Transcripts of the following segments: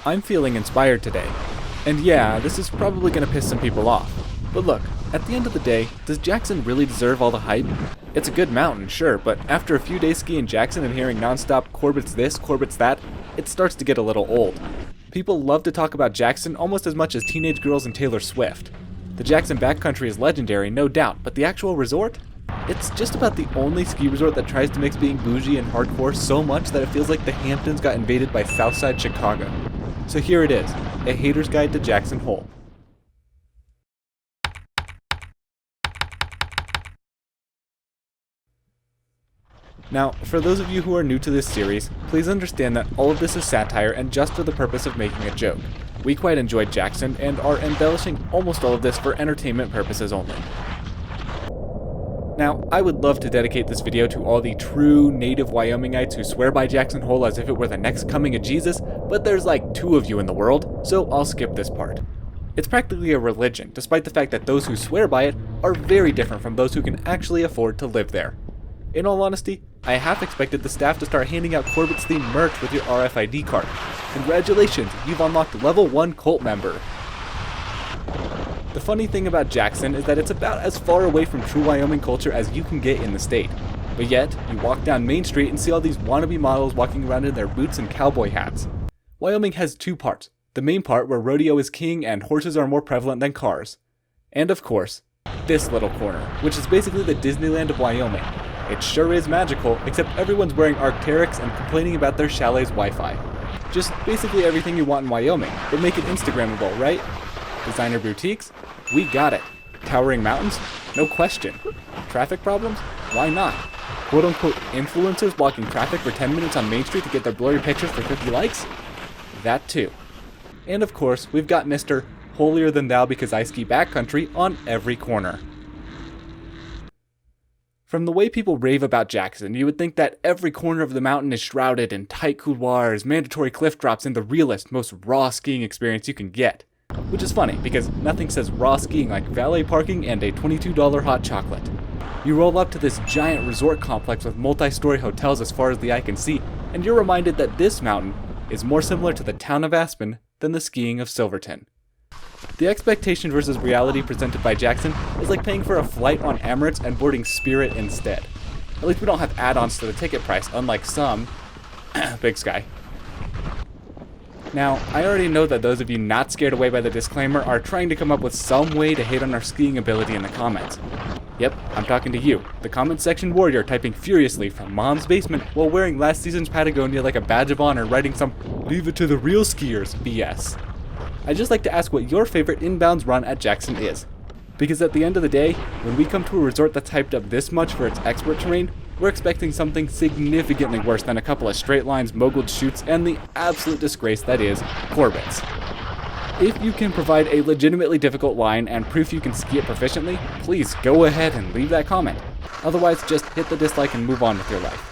I'm feeling inspired today. And yeah, this is probably going to piss some people off. But look, at the end of the day, does Jackson really deserve all the hype? It's a good mountain, sure, but after a few days skiing Jackson and hearing nonstop Corbett's this, Corbett's that, it starts to get a little old. People love to talk about Jackson almost as much as teenage girls and Taylor Swift. The Jackson backcountry is legendary, no doubt, but the actual resort? It's just about the only ski resort that tries to mix being bougie and hardcore so much that it feels like the Hamptons got invaded by Southside Chicago. So here it is, a hater's guide to Jackson Hole. Now, for those of you who are new to this series, please understand that all of this is satire and just for the purpose of making a joke. We quite enjoyed Jackson and are embellishing almost all of this for entertainment purposes only. Now, I would love to dedicate this video to all the true native Wyomingites who swear by Jackson Hole as if it were the next coming of Jesus, but there's like 2 of you in the world, so I'll skip this part. It's practically a religion, despite the fact that those who swear by it are very different from those who can actually afford to live there. In all honesty, I half expected the staff to start handing out Corbett's themed merch with your RFID card. Congratulations, you've unlocked level 1 cult member. The funny thing about Jackson is that it's about as far away from true Wyoming culture as you can get in the state. But yet, you walk down Main Street and see all these wannabe models walking around in their boots and cowboy hats. Wyoming has 2 parts. The main part where rodeo is king and horses are more prevalent than cars. And of course, this little corner, which is basically the Disneyland of Wyoming. It sure is magical, except everyone's wearing Arc'teryx and complaining about their chalet's Wi-Fi. Just basically everything you want in Wyoming, but make it Instagrammable, right? Designer boutiques? We got it. Towering mountains? No question. Traffic problems? Why not? Quote-unquote influencers blocking traffic for 10 minutes on Main Street to get their blurry pictures for 50 likes? That too. And of course, we've got Mr. Holier Than Thou Because I Ski Backcountry on every corner. From the way people rave about Jackson, you would think that every corner of the mountain is shrouded in tight couloirs, mandatory cliff drops, and the realest, most raw skiing experience you can get. Which is funny, because nothing says raw skiing like valet parking and a $22 hot chocolate. You roll up to this giant resort complex with multi-story hotels as far as the eye can see, and you're reminded that this mountain is more similar to the town of Aspen than the skiing of Silverton. The expectation versus reality presented by Jackson is like paying for a flight on Emirates and boarding Spirit instead. At least we don't have add-ons to the ticket price, unlike some Big Sky. Now, I already know that those of you not scared away by the disclaimer are trying to come up with some way to hate on our skiing ability in the comments. Yep, I'm talking to you, the comment section warrior typing furiously from mom's basement while wearing last season's Patagonia like a badge of honor, writing some "leave it to the real skiers" BS. I'd just like to ask what your favorite inbounds run at Jackson is. Because at the end of the day, when we come to a resort that's hyped up this much for its expert terrain, we're expecting something significantly worse than a couple of straight lines, moguled chutes, and the absolute disgrace that is Corbett's. If you can provide a legitimately difficult line and proof you can ski it proficiently, please go ahead and leave that comment. Otherwise, just hit the dislike and move on with your life.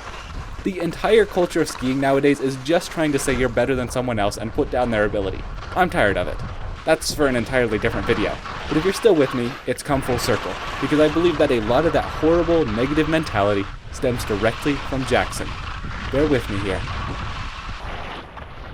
The entire culture of skiing nowadays is just trying to say you're better than someone else and put down their ability. I'm tired of it. That's for an entirely different video. But if you're still with me, it's come full circle, because I believe that a lot of that horrible negative mentality stems directly from Jackson. Bear with me here.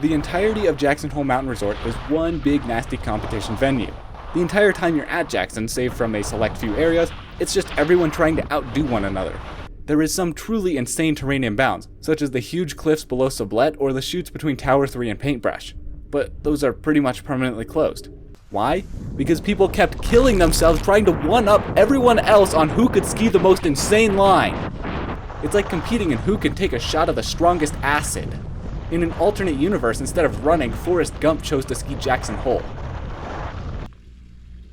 The entirety of Jackson Hole Mountain Resort is one big nasty competition venue. The entire time you're at Jackson, save from a select few areas, it's just everyone trying to outdo one another. There is some truly insane terrain inbounds, such as the huge cliffs below Sublette or the chutes between Tower 3 and Paintbrush. But those are pretty much permanently closed. Why? Because people kept killing themselves trying to one-up everyone else on who could ski the most insane line. It's like competing in who can take a shot of the strongest acid. In an alternate universe, instead of running, Forrest Gump chose to ski Jackson Hole.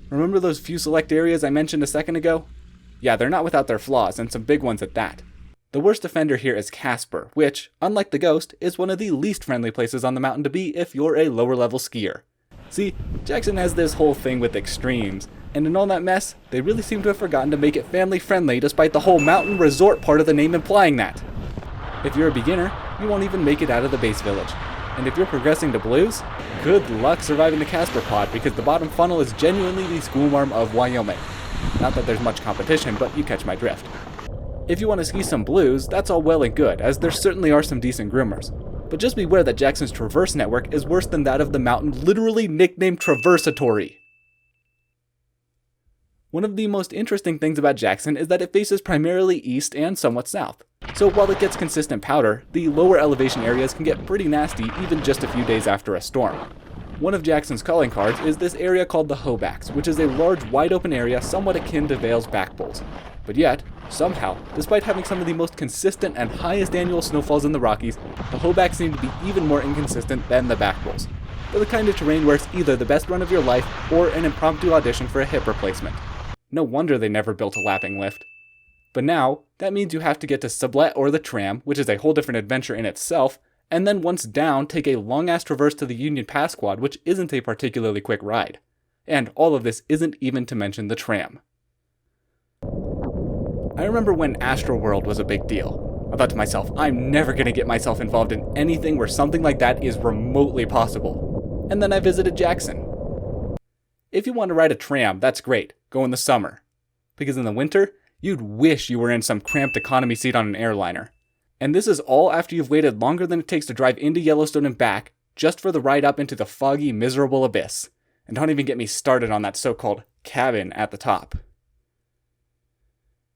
Remember those few select areas I mentioned a second ago? Yeah, they're not without their flaws, and some big ones at that. The worst offender here is Casper, which, unlike the Ghost, is one of the least friendly places on the mountain to be if you're a lower level skier. See, Jackson has this whole thing with extremes, and in all that mess, they really seem to have forgotten to make it family friendly despite the whole mountain resort part of the name implying that. If you're a beginner, you won't even make it out of the base village. And if you're progressing to blues, good luck surviving the Casper pod because the bottom funnel is genuinely the schoolmarm of Wyoming. Not that there's much competition, but you catch my drift. If you want to ski some blues, that's all well and good, as there certainly are some decent groomers. But just beware that Jackson's traverse network is worse than that of the mountain literally nicknamed Traversatory. One of the most interesting things about Jackson is that it faces primarily east and somewhat south. So while it gets consistent powder, the lower elevation areas can get pretty nasty even just a few days after a storm. One of Jackson's calling cards is this area called the Hobacks, which is a large wide open area somewhat akin to Vail's back bowls. But yet, somehow, despite having some of the most consistent and highest annual snowfalls in the Rockies, the Hobacks seem to be even more inconsistent than the back bowls. They're the kind of terrain where it's either the best run of your life or an impromptu audition for a hip replacement. No wonder they never built a lapping lift. But now, that means you have to get to Sublette or the tram, which is a whole different adventure in itself, and then once down, take a long-ass traverse to the Union Pass Quad, which isn't a particularly quick ride. And all of this isn't even to mention the tram. I remember when Astroworld was a big deal. I thought to myself, I'm never going to get myself involved in anything where something like that is remotely possible. And then I visited Jackson. If you want to ride a tram, that's great. Go in the summer. Because in the winter, you'd wish you were in some cramped economy seat on an airliner. And this is all after you've waited longer than it takes to drive into Yellowstone and back, just for the ride up into the foggy, miserable abyss. And don't even get me started on that so-called cabin at the top.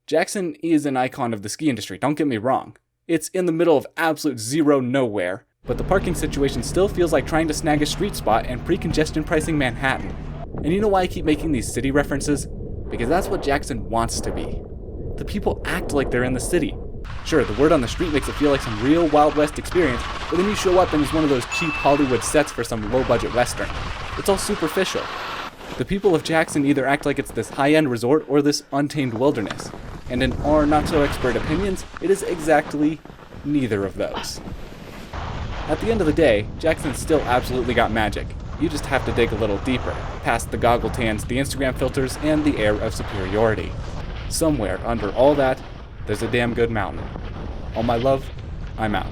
Jackson is an icon of the ski industry, don't get me wrong. It's in the middle of absolute zero nowhere, but the parking situation still feels like trying to snag a street spot and pre-congestion pricing Manhattan. And you know why I keep making these city references? Because that's what Jackson wants to be. The people act like they're in the city. Sure, the word on the street makes it feel like some real Wild West experience, but then you show up and it's one of those cheap Hollywood sets for some low-budget western. It's all superficial. The people of Jackson either act like it's this high-end resort or this untamed wilderness. And in our not-so-expert opinions, it is exactly neither of those. At the end of the day, Jackson's still absolutely got magic. You just have to dig a little deeper, past the goggle tans, the Instagram filters, and the air of superiority. Somewhere under all that, there's a damn good mountain. All my love, I'm out.